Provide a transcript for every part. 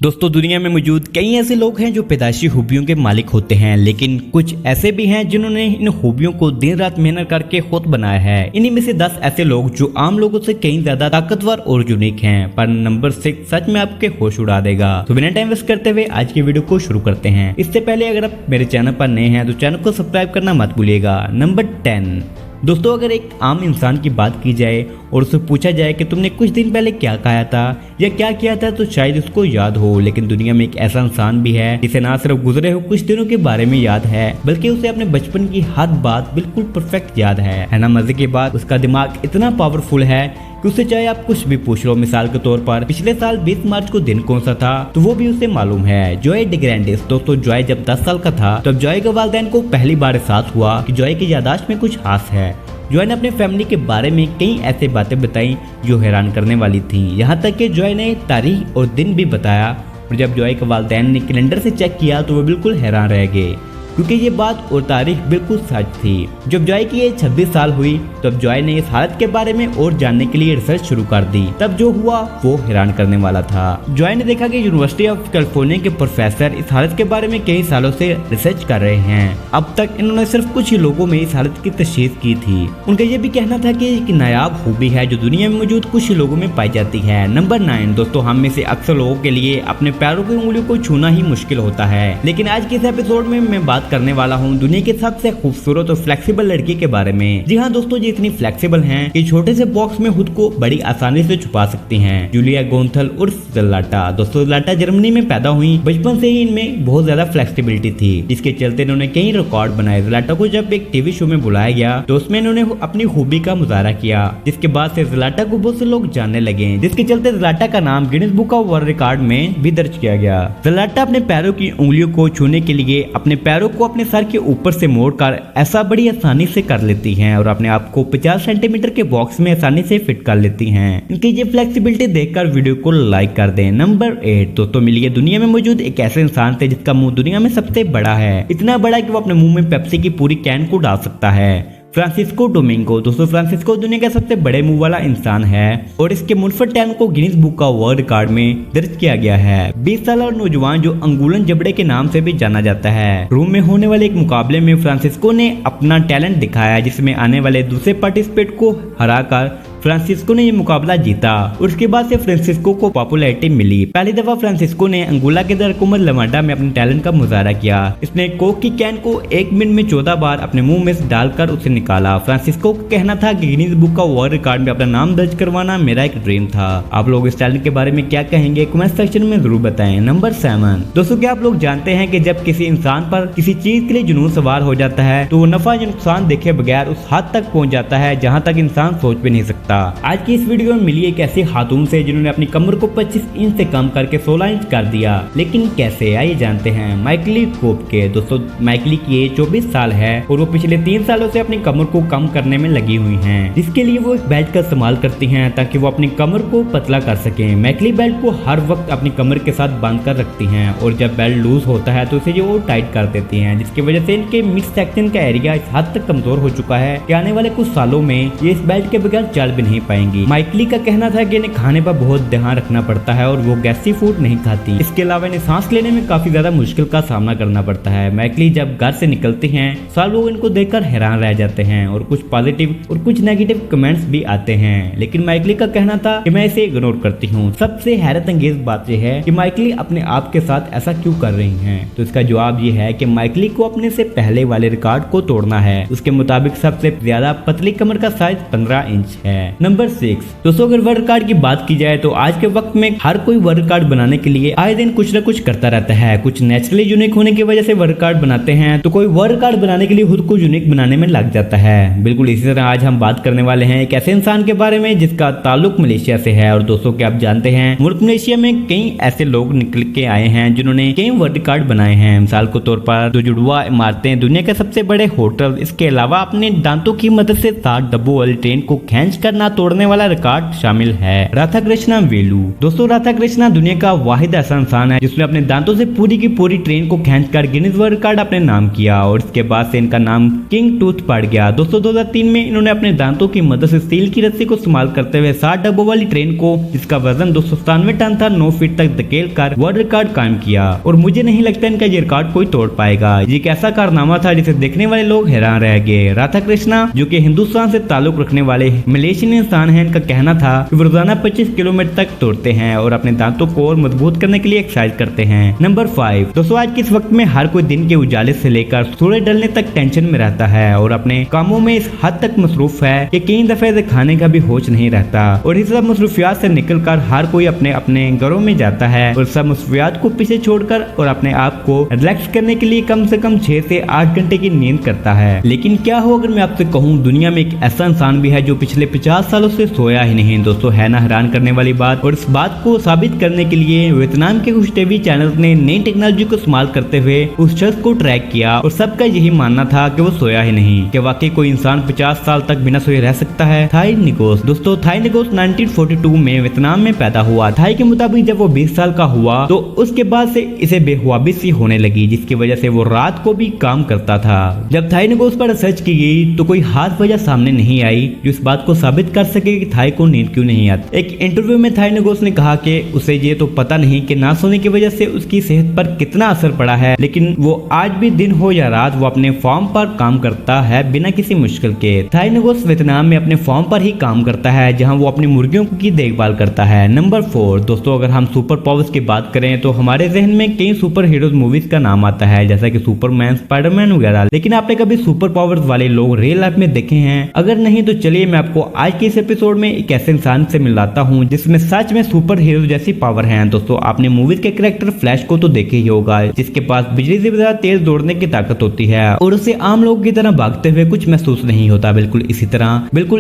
दोस्तों दुनिया में मौजूद कई ऐसे लोग हैं जो पैदाइशी खूबियों के मालिक होते हैं, लेकिन कुछ ऐसे भी हैं जिन्होंने इन खूबियों को दिन रात मेहनत करके खुद बनाया है। इन्हीं में से 10 ऐसे लोग जो आम लोगों से कहीं ज्यादा ताकतवर और यूनिक हैं। पर नंबर 6 सच में आपके होश उड़ा देगा। तो बिना टाइम वेस्ट करते हुए आज की वीडियो को शुरू करते हैं। इससे पहले अगर आप मेरे चैनल पर नए हैं तो चैनल को सब्सक्राइब करना मत भूलिएगा। नंबर 10 दोस्तों, अगर एक आम इंसान की बात की जाए और उससे पूछा जाए कि तुमने कुछ दिन पहले क्या खाया था या क्या किया था तो शायद उसको याद हो। लेकिन दुनिया में एक ऐसा इंसान भी है जिसे ना सिर्फ गुजरे हुए कुछ दिनों के बारे में याद है बल्कि उसे अपने बचपन की हर बात बिल्कुल परफेक्ट याद है ना। मजे की बात, उसका दिमाग इतना पावरफुल है कि उससे चाहे आप कुछ भी पूछ लो। मिसाल के तौर पर पिछले साल 20 मार्च को दिन कौन सा था तो वो भी उसे मालूम है। जॉय डिग्रैंडिस। दोस्तों जॉय जब 10 साल का था तब जॉय के वालिदैन को पहली बार एहसास हुआ कि जॉय की याददाश्त में कुछ खास है। जॉय ने अपने फैमिली के बारे में कई ऐसे बातें बताई जो हैरान करने वाली थी। यहाँ तक कि जॉय ने तारीख और दिन भी बताया और जब जॉय के वालिदैन ने कैलेंडर से चेक किया तो वो बिल्कुल हैरान रह गए क्योंकि ये बात और तारीख बिल्कुल सच थी। जब जॉय की एज 26 साल हुई तब जॉय ने इस हालत के बारे में और जानने के लिए रिसर्च शुरू कर दी। तब जो हुआ वो हैरान करने वाला था। जॉय ने देखा कि यूनिवर्सिटी ऑफ कैलिफोर्निया के प्रोफेसर इस हालत के बारे में कई सालों से रिसर्च कर रहे हैं। अब तक इन्होंने सिर्फ कुछ ही लोगों में इस हालत की तशखीस की थी। उनका ये भी कहना था कि एक नायाब खूबी है जो दुनिया में मौजूद कुछ ही लोगों में पाई जाती है। नंबर 9 दोस्तों, हम में से अक्सर लोगों के लिए अपने पैरों की उंगलियों को छूना ही मुश्किल होता है। लेकिन आज के इस एपिसोड में मैं बात करने वाला हूँ दुनिया की सबसे खूबसूरत और फ्लेक्सिबल लड़की के बारे में। जी हाँ दोस्तों, ये इतनी फ्लेक्सिबल हैं कि छोटे से बॉक्स में खुद को बड़ी आसानी से छुपा सकती हैं। जूलिया गोंथल उर्फ ज़लाटा। दोस्तों ज़लाटा जर्मनी में पैदा हुई। बचपन से ही इनमें बहुत ज्यादा फ्लेक्सिबिलिटी थी जिसके चलते इन्होंने कई रिकॉर्ड बनाए। ज़लाटा को जब एक टीवी शो में बुलाया गया तो उसमें इन्होंने अपनी खूबी का मुजाहरा किया, जिसके बाद से ज़लाटा को बहुत से लोग जानने लगे, जिसके चलते ज़लाटा का नाम Guinness book of world record में भी दर्ज किया गया। ज़लाटा अपने पैरों की उंगलियों को छूने के लिए अपने पैरों को अपने सर के ऊपर से मोड़कर ऐसा बड़ी आसानी से कर लेती हैं और अपने आप को 50 सेंटीमीटर के बॉक्स में आसानी से फिट कर लेती हैं। इनकी ये फ्लेक्सिबिलिटी देखकर वीडियो को लाइक कर दें। नंबर 8 दोस्तों, मिलिए दुनिया में मौजूद एक ऐसे इंसान से जिसका मुंह दुनिया में सबसे बड़ा है। इतना बड़ा कि वो अपने मुंह में पेप्सी की पूरी कैन को डाल सकता है। Francisco Domingo. दोस्तों फ्रांसिस्को दुनिया का सबसे बड़े मुंह वाला इंसान है और इसके मुनफरद टैलेंट को Guinness book of world record में दर्ज किया गया है। 20 साल और नौजवान जो अंगुलन जबड़े के नाम से भी जाना जाता है। रोम में होने वाले एक मुकाबले में फ्रांसिस्को ने अपना टैलेंट दिखाया जिसमें आने वाले दूसरे पार्टिसिपेंट को हराकर फ्रांसिस्को ने ये मुकाबला जीता और उसके बाद से फ्रांसिस्को को पॉपुलैरिटी मिली। पहली दफा फ्रांसिस्को ने अंगोला के दरकुमर लवांडा में अपने टैलेंट का मुजाहरा किया। इसने कोक की कैन को 1 मिनट में 14 बार अपने मुंह में डालकर उसे निकाला। फ्रांसिस्को का कहना था कि Guinness book of world record में अपना नाम दर्ज करवाना मेरा एक ड्रीम था। आप लोग इस टैलेंट के बारे में क्या कहेंगे कमेंट सेक्शन में जरूर बताएं। नंबर 7 दोस्तों, क्या आप लोग जानते हैं कि जब किसी इंसान पर किसी चीज के लिए जुनून सवार हो जाता है तो वो नफा या नुकसान देखे बगैर उस हद तक पहुंच जाता है जहाँ तक इंसान सोच भी नहीं सकता। आज की इस वीडियो में मिली एक ऐसी खातून से जिन्होंने अपनी कमर को 25 इंच से कम करके 16 इंच कर दिया। लेकिन कैसे, आइए जानते हैं। माइकली कोपके। दोस्तों माइकली की एज 24 साल है और वो पिछले 3 सालों से अपनी कमर को कम करने में लगी हुई हैं, जिसके लिए वो एक बेल्ट का इस्तेमाल करती हैं ताकि वो अपनी कमर को पतला कर सकें। माइकली बेल्ट को हर वक्त अपनी कमर के साथ बांध कर रखती हैं और जब बेल्ट लूज होता है तो उसे जो टाइट कर देती हैं, जिसकी वजह से इनके मिड सेक्शन का एरिया इस हद तक कमजोर हो चुका है कि आने वाले कुछ सालों में ये इस बेल्ट के बगैर चल भी नहीं पाएंगी। माइकली का कहना था कि इन्हें खाने पर बहुत ध्यान रखना पड़ता है और वो गैसी फूड नहीं खाती। इसके अलावा इन्हें सांस लेने में काफी ज्यादा मुश्किल का सामना करना पड़ता है। माइकली जब घर से निकलती हैं सब लोग इनको देखकर हैरान रह जाते हैं और कुछ पॉजिटिव और कुछ नेगेटिव कमेंट्स भी आते हैं, लेकिन माइकली का कहना था कि मैं इसे इग्नोर करती हूँ। सबसे हैरत अंगेज बात यह है कि माइकली अपने आप के साथ ऐसा क्यों कर रही हैं, तो इसका जवाब ये है कि माइकली को अपने से पहले वाले रिकॉर्ड को तोड़ना है। उसके मुताबिक सबसे ज्यादा पतली कमर का साइज 15 इंच है। नंबर 6 दोस्तों, अगर वर्ल्ड रिकॉर्ड की बात की जाए तो आज के वक्त में हर कोई वर्ल्ड रिकॉर्ड बनाने के लिए आए दिन कुछ न कुछ करता रहता है। कुछ नेचुरली यूनिक होने की वजह से वर्ल्ड रिकॉर्ड बनाते हैं तो कोई वर्ल्ड रिकॉर्ड बनाने के लिए खुद को यूनिक बनाने में लग जाता है। बिल्कुल इसी तरह आज हम बात करने वाले हैं एक ऐसे इंसान के बारे में जिसका ताल्लुक मलेशिया से है। और दोस्तों क्या आप जानते हैं मुल्क मलेशिया में कई ऐसे लोग निकल के आए हैं जिन्होंने कई वर्ल्ड रिकॉर्ड बनाए हैं। मिसाल के तौर पर 2 जुड़वा इमारतें, दुनिया के सबसे बड़े होटल, इसके अलावा अपने दांतों की मदद से 7 डब्बों वाली ट्रेन को खींच कर ना तोड़ने वाला रिकॉर्ड शामिल है। राधा कृष्णा वेलू। दोस्तों राधा कृष्णा दुनिया का वाहिद ऐसा इंसान है जिसने अपने दांतों से पूरी की पूरी ट्रेन को खींचकर गिनीज वर्ल्ड रिकॉर्ड अपने नाम किया और इसके बाद से इनका नाम किंग टूथ पड़ गया। दोस्तों 2003 में इन्होंने अपने दांतों की मदद से स्टील की रस्सी को इस्तेमाल करते हुए 60 डब्बों वाली ट्रेन को, जिसका वजन 297 टन था, 9 फीट तक धकेल कर वर्ल्ड रिकॉर्ड कायम किया और मुझे नहीं लगता इनका ये रिकॉर्ड कोई तोड़ पाएगा। ये एक ऐसा कारनामा था जिसे देखने वाले लोग हैरान रह गए। राधा कृष्णा जो कि हिंदुस्तान से ताल्लुक रखने वाले मलेशियन इंसान है, इनका कहना था कि वो रोजाना 25 किलोमीटर तक तोड़ते हैं और अपने दांतों को और मजबूत करने के लिए एक्सरसाइज करते हैं। नंबर 5। दोस्तों आज के इस वक्त में हर कोई दिन के उजाले से लेकर सूरज ढलने तक टेंशन में रहता है और अपने कामों में इस हद तक मसरूफ है कि कई दफे से खाने का भी होश नहीं रहता और इस सब मसरूफियात से निकलकर हर कोई अपने अपने घरों में जाता है और सब मसरूफियात को पीछे छोड़कर और अपने आप को रिलैक्स करने के लिए कम से कम 6 से 8 घंटे की नींद करता है। लेकिन क्या हो अगर मैं आपसे कहूँ दुनिया में एक ऐसा इंसान भी है जो पिछले 50 सालों से सोया ही नहीं। दोस्तों है ना हैरान करने वाली बात। और इस बात को साबित करने के लिए वियतनाम के कुछ टीवी चैनल ने नई टेक्नोलॉजी को इस्तेमाल करते हुए उस शख्स को ट्रैक किया और सबका यही मानना था कि वो सोया ही नहीं। कि वाकई कोई इंसान 50 साल तक बिना सोए रह सकता है। थाई निगोस। दोस्तों थाई निगोस 1942 में वियतनाम में पैदा हुआ। थाई के मुताबिक जब वो 20 साल का हुआ तो उसके बाद से इसे बेख्वाबी सी होने लगी, जिसकी वजह से वो रात को भी काम करता था। जब थाई निगोस पर रिसर्च की गई तो कोई खास वजह सामने नहीं आई जो इस बात को साबित कर सके कि थाई को नींद क्यों नहीं आती। एक इंटरव्यू में थाई निगोस ने कहा कि उसे ये तो पता नहीं कि ना सोने की वजह से उसकी सेहत पर कितना असर पड़ा है, लेकिन वो आज भी दिन हो या रात वो अपने फार्म पर काम करता है बिना किसी मुश्किल के। थाई निगोस वियतनाम में अपने फार्म पर ही काम करता है जहां वो अपनी मुर्गियों की देखभाल करता है। नंबर 4। दोस्तों अगर हम सुपर पावर्स की बात करें तो हमारे जहन में कई सुपर हीरोज मूवीज का नाम आता है जैसा कि सुपरमैन, स्पाइडरमैन वगैरह। लेकिन आपने कभी सुपर पावर्स वाले लोग रियल लाइफ में देखे हैं? अगर नहीं तो चलिए मैं आपको आज के इस एपिसोड में एक ऐसे इंसान से मिलाता हूँ जिसमें सच में सुपर हीरो जैसी पावर है। दोस्तों आपने मूवीज के कैरेक्टर फ्लैश को तो देखे ही होगा, जिसके पास बिजली से ज्यादा तेज दौड़ने की ताकत होती है और उसे आम लोगों की तरह भागते हुए कुछ महसूस नहीं होता। बिल्कुल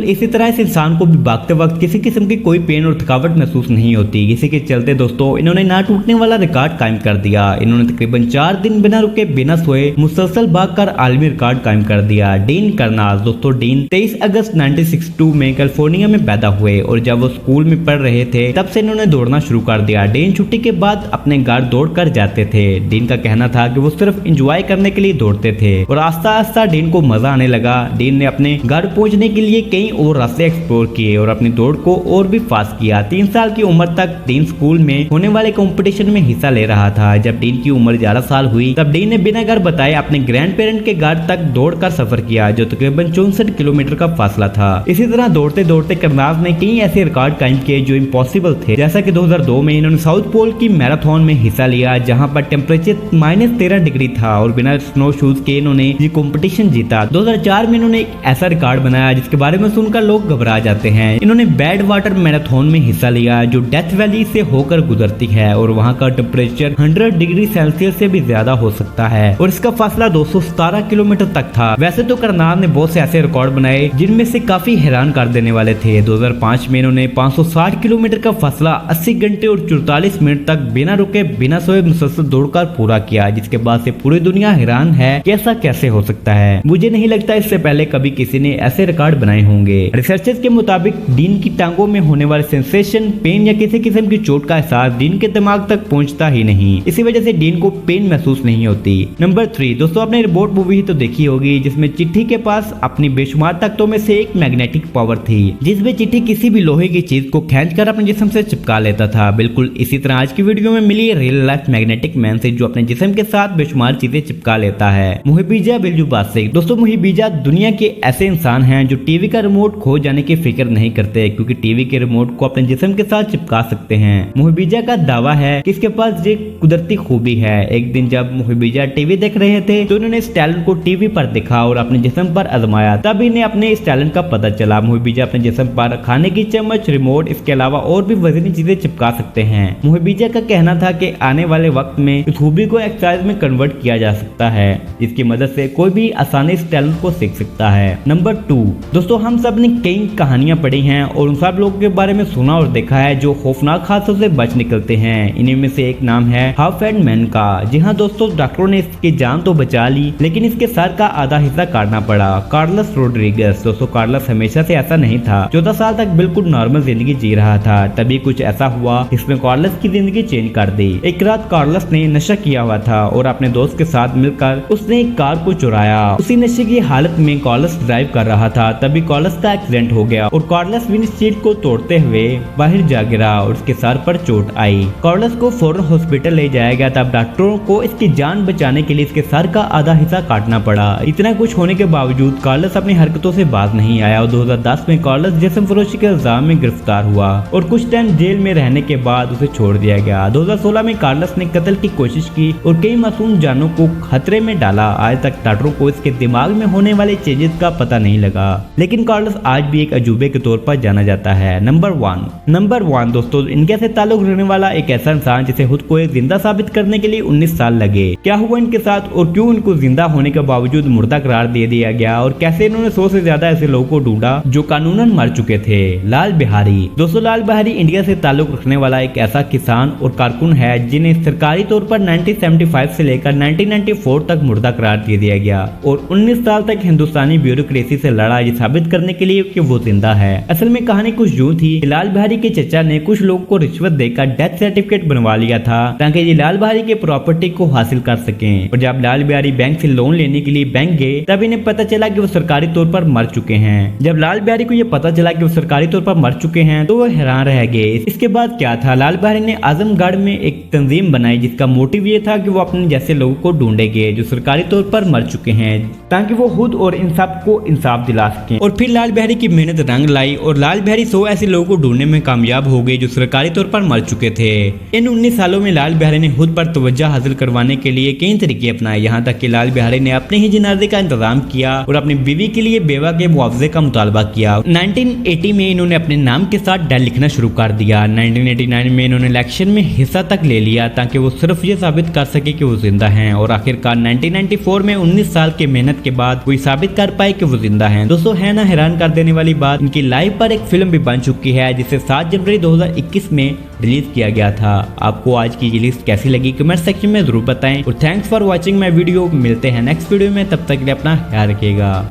इसी तरह इस इंसान को भी भागते वक्त किसी किस्म की कोई पेन और थकावट महसूस नहीं होती। इसी के चलते दोस्तों इन्होंने ना टूटने वाला रिकॉर्ड कायम कर दिया। इन्होंने तकरीबन 4 दिन बिना रुके बिना सोए मुसलसल भागकर आलमी रिकॉर्ड कायम कर दिया। डीन कर्नाज। दोस्तों डीन 23 अगस्त 1962 में कैलिफोर्निया में पैदा हुए और जब वो स्कूल में पढ़ रहे थे तब से इन्होंने दौड़ना शुरू कर दिया। डीन छुट्टी के बाद अपने घर दौड़ कर जाते थे। डीन का कहना था कि वो सिर्फ एंजॉय करने के लिए दौड़ते थे और आस्ता आस्ता डीन को मजा आने लगा। डीन ने अपने घर पहुंचने के लिए कई और रास्ते एक्सप्लोर किए और अपनी दौड़ को और भी फास्ट किया। 3 साल की उम्र तक डीन स्कूल में होने वाले कंपटीशन में हिस्सा ले रहा था। जब डीन की उम्र 11 साल हुई तब डीन ने बिना घर बताए अपने ग्रैंड पेरेंट के घर तक दौड़कर सफर किया जो तकरीबन 64 किलोमीटर का फासला था। इसी तरह दौड़ते दौड़ते कर्नाज ने कई ऐसे रिकॉर्ड कायम किए जो इम्पॉसिबल थे, जैसा कि 2002 में इन्होंने साउथ पोल की मैराथन में हिस्सा लिया जहां पर टेम्परेचर -13 डिग्री था और बिना स्नो शूज के इन्होंने ये कंपटीशन जीता। 2004 में इन्होंने एक ऐसा रिकॉर्ड बनाया जिसके बारे में सुनकर लोग घबरा जाते हैं। इन्होंने बैड वाटर मैराथन में हिस्सा लिया जो डेथ वैली से होकर गुजरती है और वहां का टेम्परेचर 100 डिग्री सेल्सियस से भी ज्यादा हो सकता है और इसका फासला 217 किलोमीटर तक था। वैसे तो कर्नाज ने बहुत से ऐसे रिकॉर्ड बनाए जिनमें से काफी हैरान कर देने वाले थे। 2005 में इन्होंने 560 किलोमीटर का फासला 80 घंटे और 44 मिनट तक बिना रुके बिना सोए मुसलसल दौड़कर पूरा किया, जिसके बाद से पूरी दुनिया हैरान है कि ऐसा कैसे हो सकता है। मुझे नहीं लगता इससे पहले कभी किसी ने ऐसे रिकॉर्ड बनाए होंगे। रिसर्चर्स के मुताबिक डीन की टांगों में होने वाले सेंसेशन, पेन या किसी किस्म की चोट का एहसास डीन के दिमाग तक पहुंचता ही नहीं, इसी वजह से डीन को पेन महसूस नहीं होती। नंबर 3। दोस्तों आपने रोबोट मूवी ही तो देखी होगी जिसमें चिट्ठी के पास अपनी बेशुमार ताकतों में से एक मैग्नेटिक पावर थी, जिसमें चिट्ठी किसी भी लोहे की चीज को खींचकर अपने जिस्म से चिपका लेता था। बिल्कुल इसी तरह आज की वीडियो में मिली रियल लाइफ मैग्नेटिक मैन से जो अपने जिस्म के साथ बेशुमार चीजें चिपका लेता है। मुहिबीजा बिल्जुबासिक। दोस्तों मुहिबीजा दुनिया के ऐसे इंसान हैं जो टीवी का रिमोट खो जाने की फिक्र नहीं करते क्योंकि टीवी के रिमोट को अपने जिस्म के साथ चिपका सकते हैं। मुहिबीजा का दावा है कि इसके पास ये कुदरती खूबी है। एक दिन जब मुहिबीजा टीवी देख रहे थे तो उन्होंने इस टैलेंट को टीवी पर देखा और अपने जिस्म पर आजमाया, तब इन्हें अपने इस टैलेंट का पता चला। मुहिबीजा अपने जिस्म पर खाने की चम्मच, रिमोट, इसके अलावा और भी वजनी चीजें चिपका सकते हैं। मुहिबीजा का कहना था कि आने वाले वक्त में इस खूबी को एक्सरसाइज में कन्वर्ट किया जा सकता है, जिसकी मदद से कोई भी आसानी इस टैलेंट को सीख सकता है। नंबर 2। दोस्तों हम सब ने कई कहानियां पढ़ी हैं और उन सब लोगों के बारे में सुना और देखा है जो खौफनाक हादसों से बच निकलते हैं। इन्हीं में से एक नाम है हाफ एंड मैन का। जी हाँ दोस्तों, डॉक्टरों ने इसकी जान तो बचा ली लेकिन इसके सर का आधा हिस्सा काटना पड़ा। Carolus Rodrigues. दोस्तों कार्लस हमेशा से ऐसा नहीं था। 14 साल तक बिल्कुल नॉर्मल जिंदगी जी रहा था। तभी कुछ ऐसा हुआ जिसने कार्लोस की जिंदगी चेंज कर दी। एक रात कार्लोस ने नशा किया हुआ था और अपने दोस्त के साथ मिलकर उसने एक कार को चुराया। उसी नशे की हालत में कार्लोस ड्राइव कर रहा था। तभी कार्लोस का एक्सीडेंट हो गया और कार्लोस विंडशील्ड को तोड़ते हुए बाहर जा गिरा और उसके सर पर चोट आई। कार्लोस को फौरन हॉस्पिटल ले जाया गया। तब डॉक्टरों को इसकी जान बचाने के लिए इसके सर का आधा हिस्सा काटना पड़ा। इतना कुछ होने के बावजूद कार्लोस अपनी हरकतों से बाज नहीं आया और 2010 में कार्लोस जिस्म फरोशी के इल्जाम में गिरफ्तार हुआ और कुछ टाइम जेल में रहने के बाद उसे छोड़ दिया गया। 2016 में कार्लोस ने कत्ल की कोशिश की और कई मासूम जानों को खतरे में डाला। आज तक डॉक्टरों को इसके दिमाग में होने वाले चेंजेस का पता नहीं लगा, लेकिन कार्लोस आज भी एक अजूबे के तौर पर जाना जाता है। नंबर वन दोस्तों, इंडिया से ताल्लुक रखने वाला एक ऐसा इंसान जिसे खुद को एक जिंदा साबित करने के लिए 19 साल लगे। क्या हुआ इनके साथ और क्यों इनको जिंदा होने के बावजूद मुर्दा करार दे दिया गया और कैसे इन्होंने 100 से ज्यादा ऐसे लोगों को ढूंढा जो कानूनन मर चुके थे। लाल बिहारी दोस्तों, लाल बिहारी इंडिया से ताल्लुक रखने वाला एक ऐसा किसान और कारकुन है जिन्हें सरकारी तौर पर 1975 से लेकर 1994 तक मुर्दा करार दे दिया गया और 19 साल तक हिंदुस्तानी ब्यूरोक्रेसी से लड़ा ये साबित करने के लिए कि वो जिंदा है। असल में कहानी कुछ यूं थी, लाल बिहारी के चचा ने कुछ लोगों को रिश्वत देकर डेथ सर्टिफिकेट बनवा लिया था ताकि ये लाल बिहारी के प्रॉपर्टी को हासिल कर सकें। और जब लाल बिहारी बैंक से लोन लेने के लिए बैंक गए तब इन्हें पता चला कि वो सरकारी तौर पर मर चुके हैं। जब लाल बिहारी को ये पता चला कि वो सरकारी तौर पर मर चुके हैं तो वो हैरान रह गए। इसके बाद क्या था, लाल बिहारी ने आजमगढ़ में एक तंजीम बनाई जिसका मोटिव ये था कि वो अपने जैसे लोगों को ढूंढेंगे जो सरकारी तौर पर मर चुके हैं ताकि वो खुद और इन सब को इंसाफ दिला सकें। और फिर लाल बिहारी की मेहनत रंग लाई और लाल बिहारी 100 ऐसे लोगों को ढूंढने में कामयाब हो गए जो सरकारी तौर पर मर चुके थे। इन 19 सालों में लाल बिहारी ने खुद पर तवज्जो हासिल करवाने के लिए कई तरीके अपनाए। यहाँ तक कि लाल बिहारी ने अपने ही जनाजे का इंतजाम किया और अपनी बीवी के लिए बेवा के मुआवजे का मुतालबा किया। 1980 में इन्होंने अपने नाम के साथ डायल लिखना शुरू कर दिया। 1989 में इन्होंने इलेक्शन में हिस्सा तक ले लिया ताकि वो सिर्फ ये साबित कर सके कि वो जिंदा हैं और आखिरकार 1994 में 19 साल की मेहनत के बाद कोई साबित कर पाए कि वो जिंदा हैं। दोस्तों, है ना हैरान कर देने वाली बात, इनकी लाइफ पर एक फिल्म भी बन चुकी है जिसे 7 जनवरी 2021 में रिलीज किया गया था। आपको आज की ये लिस्ट कैसी लगी कमेंट सेक्शन में जरूर बताएं और thanks for watching my video. मिलते हैं नेक्स्ट वीडियो में, तब तक के लिए अपना ख्याल रखिएगा।